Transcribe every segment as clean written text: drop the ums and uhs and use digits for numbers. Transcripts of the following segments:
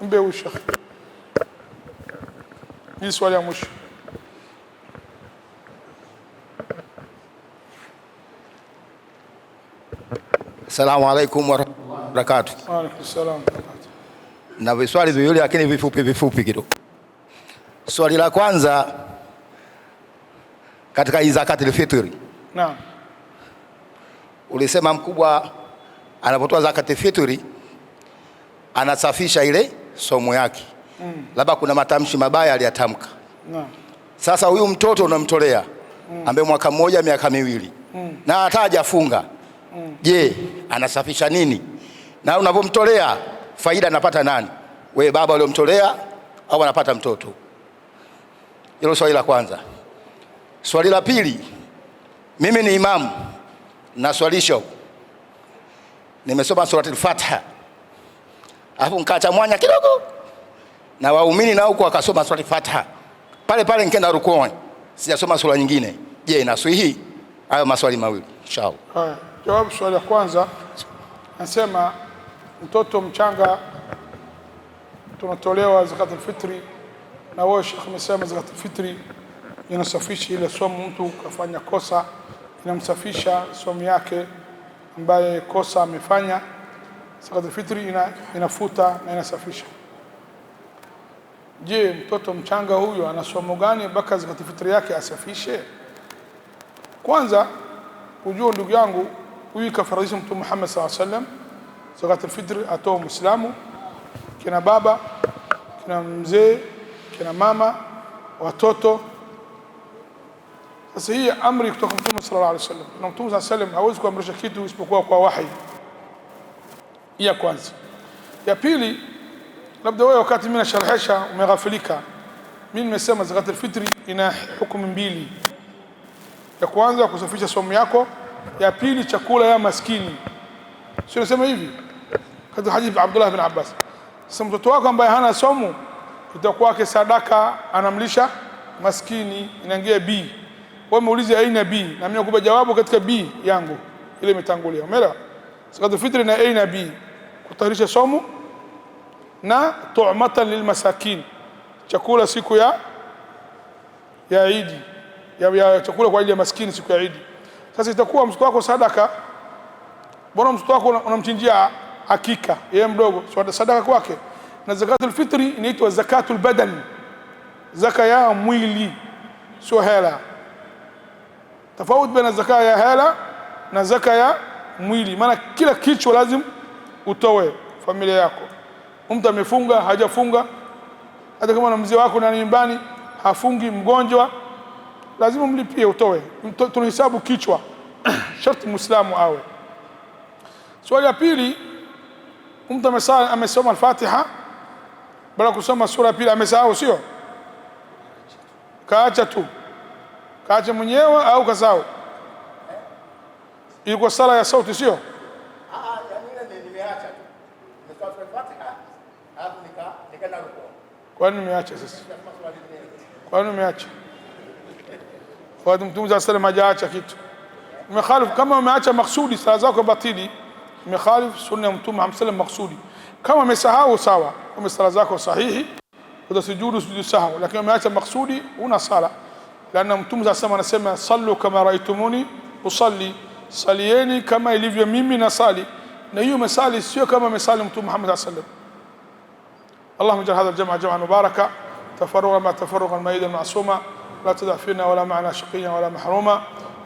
Mbe Sheikh. Hii swali ya mwisho. Assalamu alaikum warahmatullahi wabarakatuh. Wa alaikum salaam. Na viswali viwili lakini vifupi kidogo. Swali la kwanza katika zakatul fitri. Naam. Ulisema mkubwa anapotoa zakatul fitri anasafisha ile somo yake. Labda kuna matamshi mabaya aliyatamka. Naam. Sasa huyu mtoto unamtolea ambaye mwaka mmoja miaka miwili na hata hajafunga. Je, anasafisha nini? Na unapomtolea faida anapata nani? Wewe baba uliyomtolea au anapata mtoto? Hilo swali la kwanza. Swali la pili, mimi ni imamu na swalisho, nimesoma suratul Fatiha alafu nikaacha mwanya kidogo na waumini na huko wakasoma suratul Fatiha, pale nikaenda rukuu sijasoma sura nyingine. Je, inaswihi? Hayo maswali mawili inshallah. Haya, jawabu swali la kwanza, nasema mtoto mchanga tunatolewa zakatul fitri, na wao Sheikh amesema zakatul fitri inasafisha ile somo. Mtu kafanya kosa inamsafisha somo yake ambaye kosa amefanya, zakatul fitri inafuta na inasafisha. Je, mtoto mchanga huyo ana somo gani mpaka zakatul fitri yake asafishe? Kwanza ujue ndugu yangu, huyu kafaradhisha Mtume Muhammad sallallahu alaihi wasallam zakatul fitri atoa Muislamu, kina baba, kina mzee, kina mama, watoto. Sasa hii amri kutoka Mtume sallallahu alaihi wasallam, na Mtume sallallahu alaihi wasallam hawezi kuamrisha kitu isipokuwa kwa wahi. Ya kwanza. Ya pili, labda wewe wakati mimi nasharhisha umeghafilika, mimi nimesema zakatul fitri ina hukumu mbili. Ya kwanza kusafisha somo yako, ya pili chakula ya maskini. Sio nasema hivi katika hadithi ya Abdullah ibn Abbas, sasa mtoto wako ambaye hana somo itakuwa yake sadaka, anamlisha maskini, inaingia B. Wewe muulize aina B na mimi nakupa jawabu katika B yangu ile imetangulia. Umeelewa? Zakatul fitri na aina B, kutayarisha somo na tu'matan lilmasakin, chakula siku ya Eid, ya chakula kwa ajili ya maskini siku ya Eid. Sasa itakuwa mtoto wako sadaka. Bora mtoto wako unamchinjia hakika yeye mdogo, sadaka kwake. Na zakatul fitri inaitwa zakatul badan, zaka ya mwili, sio hela. Tofauti baina zaka ya hela na zaka ya mwili, maana kila kichwa lazim utoe familia yako. Mtu amefunga hajafunga, hata kama na mzee wako na nyumbani hafungi, mgonjwa, lazima mlipie utoe. Tunahesabu kichwa sharti Muislamu awe. Swali ya pili, mtu amesoma al-Fatiha bila kusoma sura ya pili, amesahau sio? Kaacha tu, kaacha mwenyewe au kasahau? Ilikuwa sala ya sauti sio? Nimeacha tu. Nimesoma Fatiha alafu nikaenda rukuu. Kwa nini umeacha sasa? Kwa nini umeacha? Kwa Mtume sallallahu alaihi wasallam hajaacha kitu. Umekhalifu. Kama umeacha maksudi, sala zako batili, umekhalifu sunna ya Mtume Muhammad sallallahu alaihi wasallam maksudi. Kama umesahau sawa, kama sala zako sahihi utasujudu sujudu sahwa, lakini umeacha maksudi una sala. Maana Mtume sallallahu alaihi wasallam anasema sallu kama raitumuni usalli, salieni kama ilivyo mimi nasali. Na hiyo mesali sio kama mesali Mtume Muhammad sallallahu alaihi wasallam. اللهم اجعل هذا الجمع جمعا مباركا، تفرغا ما تفرغا ميدا معصوما، لا تدع فينا ولا معنا شقيا ولا محروما،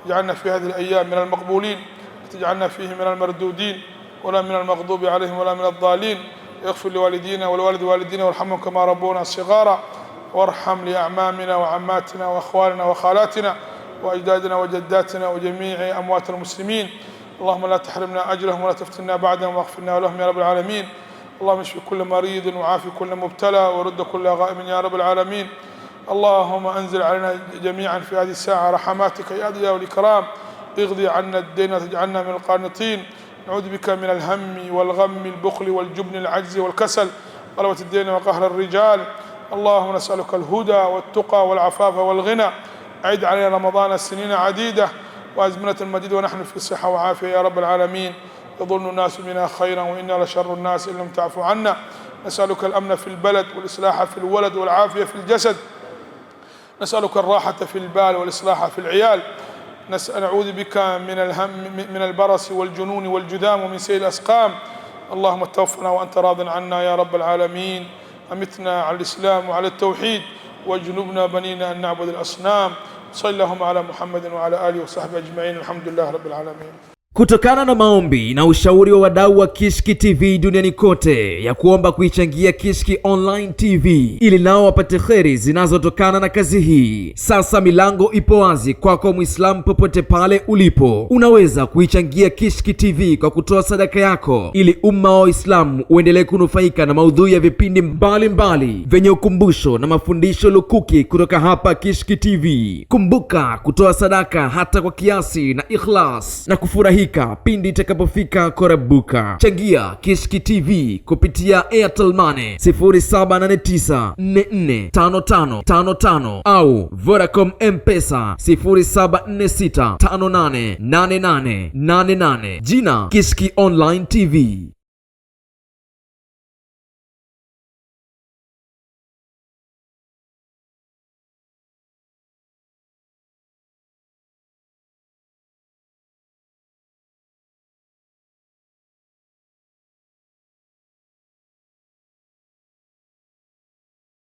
اجعلنا في هذه الايام من المقبولين، تجعلنا فيه من المردودين ولا من المغضوب عليهم ولا من الضالين. اغفر لوالدينا ولوالد والدينا وارحمهم كما ربونا صغارا، وارحم لاعمامنا وعماتنا واخواننا وخالاتنا واجدادنا وجداتنا وجميع اموات المسلمين. اللهم لا تحرمنا اجرهم ولا تفتنا بعدهم، واغفر لنا ولهم يا رب العالمين. اللهم اشف كل مريض وعافي كل مبتلى ورد كل غائب يا رب العالمين. اللهم انزل علينا جميعا في هذه الساعه رحماتك يا ذي والإكرام، اغضي عنا الدين وتجعلنا من القانطين. نعوذ بك من الهم والغم البخل والجبن العجز والكسل غلبة الدين وقهر الرجال. اللهم نسألك الهدى والتقى والعفاف والغنى. أعد علينا رمضان السنين عديدة وأزمنة مديدة ونحن في صحة وعافية يا رب العالمين. يظن الناس بنا خيرا وإنا لشر الناس إن لم تعفو عنا. نسألك الأمن في البلد والإصلاح في الولد والعافية في الجسد، نسألك الراحة في البال والإصلاح في العيال، نعوذ بك من الهم من البرص والجنون والجذام ومن سيء الأسقام. اللهم توفنا وأنت راض عنا يا رب العالمين، أمتنا على الإسلام وعلى التوحيد، واجنبنا بنينا أن نعبد الأصنام. صلى اللهم على محمد وعلى آله وصحبه أجمعين، الحمد لله رب العالمين. Kutokana na maombi na ushauri wa wadau wa Kishki TV duniani kote ya kuomba kuichangia Kishki Online TV ili nao wapate kheri zinazotokana na kazi hii, sasa milango ipo wazi kwako Muislamu popote pale ulipo. Unaweza kuichangia Kishki TV kwa kutoa sadaka yako ili umma wa Uislamu uendelee kunufaika na maudhui ya vipindi mbalimbali vyenye ukumbusho na mafundisho lukuki kutoka hapa Kishki TV. Kumbuka kutoa sadaka hata kwa kiasi na ikhlas na kufurahi pindi itakapofika korabuka. Changia Kishki TV kupitia Airtel Money 0789445555 au Vodacom M-Pesa 0746588888. Jina Kishki Online TV.